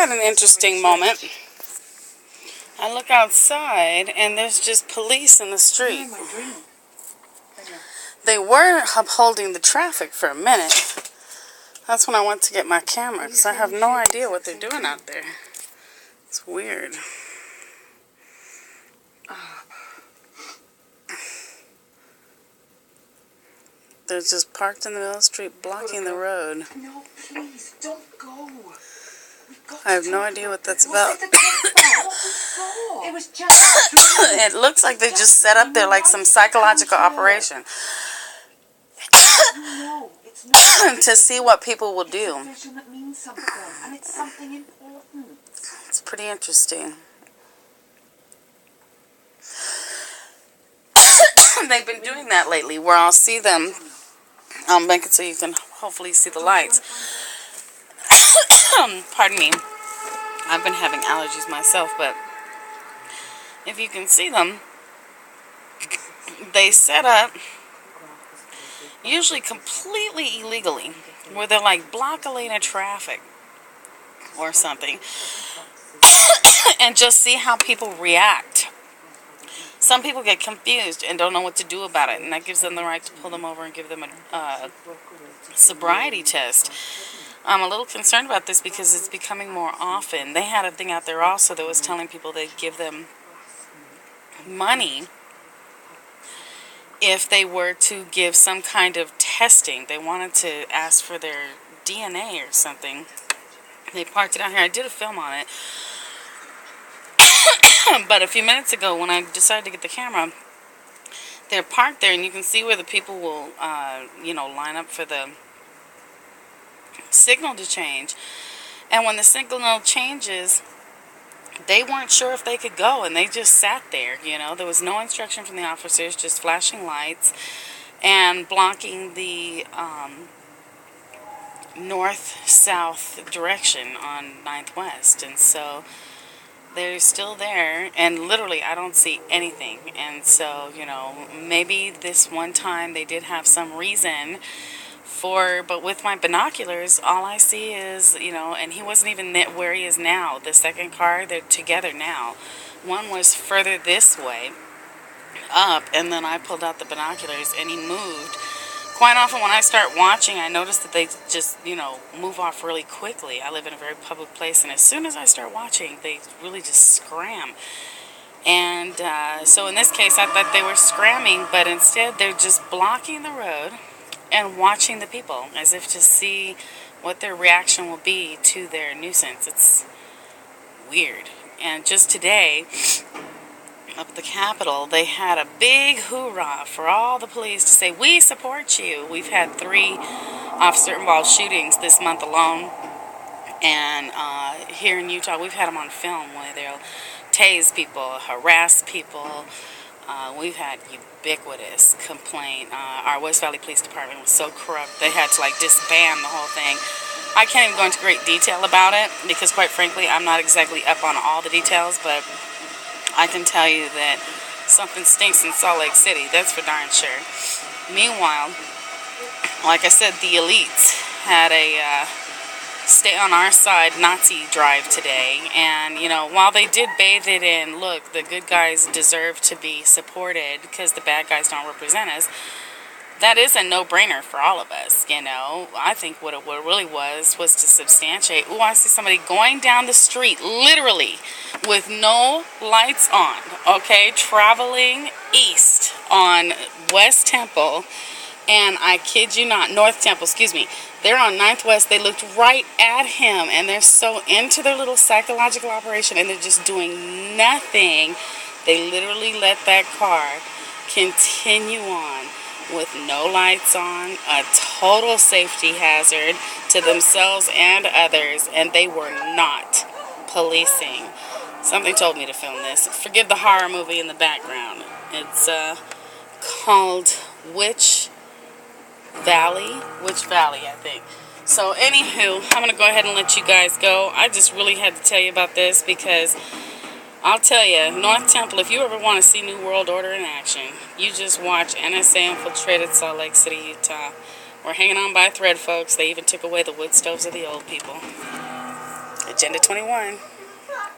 had an interesting moment. I look outside and there's just police in the street. They were upholding the traffic for a minute. That's when I went to get my camera because I have no idea what they're doing out there. It's weird. They're just parked in the middle of the street blocking the road. No, please, don't go. I have no idea what that's about. It was just... It looks like they just set up there like some psychological operation No, it's not. to see what people will do. It's a vision that means something, and it's something important. It's pretty interesting. They've been doing that lately where I'll see them. I'll make it so you can hopefully see the lights. Pardon me. I've been having allergies myself, but if you can see them, they set up, usually completely illegally, where they're like block a lane of traffic or something, and just see how people react. Some people get confused and don't know what to do about it, and that gives them the right to pull them over and give them a sobriety test. I'm a little concerned about this because it's becoming more often. They had a thing out there also that was telling people they'd give them money if they were to give some kind of testing. They wanted to ask for their DNA or something. They parked it out here. I did a film on it. But a few minutes ago when I decided to get the camera, they're parked there and you can see where the people will, line up for the signal to change. And when the signal changes, they weren't sure if they could go and they just sat there. There was no instruction from the officers, just flashing lights and blocking the north-south direction on 9th West. And so they're still there, and literally I don't see anything. And so, maybe this one time they did have some reason but with my binoculars, all I see is, and he wasn't even where he is now. The second car, they're together now. One was further this way up, and then I pulled out the binoculars and he moved. Quite often when I start watching, I notice that they just, move off really quickly. I live in a very public place, and as soon as I start watching, they really just scram. And so in this case, I thought they were scramming, but instead they're just blocking the road and watching the people as if to see what their reaction will be to their nuisance. It's weird. And just today, up at the Capitol, they had a big hoorah for all the police to say, "We support you." We've had 3 officer-involved shootings this month alone. And here in Utah, we've had them on film where they'll tase people, harass people. We've had ubiquitous complaint. Our West Valley Police Department was so corrupt, they had to disband the whole thing. I can't even go into great detail about it because, quite frankly, I'm not exactly up on all the details, but I can tell you that something stinks in Salt Lake City. That's for darn sure. Meanwhile, like I said, the elites had a stay on our side Nazi drive today, and while they did bathe it in, look, the good guys deserve to be supported because the bad guys don't represent us, that is a no-brainer for all of us. I think what it really was to substantiate. Ooh, I see somebody going down the street literally with no lights on, okay, traveling east on West Temple, and I kid you not, North Temple, excuse me. They're on 9th West. They looked right at him, and they're so into their little psychological operation, and they're just doing nothing. They literally let that car continue on with no lights on, a total safety hazard to themselves and others, and they were not policing. Something told me to film this. Forgive the horror movie in the background. It's called Witch Valley, I think. So anywho, I'm going to go ahead and let you guys go. I just really had to tell you about this because I'll tell you, North Temple, if you ever want to see New World Order in action, you just watch NSA infiltrated Salt Lake City, Utah. We're hanging on by a thread, folks. They even took away the wood stoves of the old people. It just Agenda 21.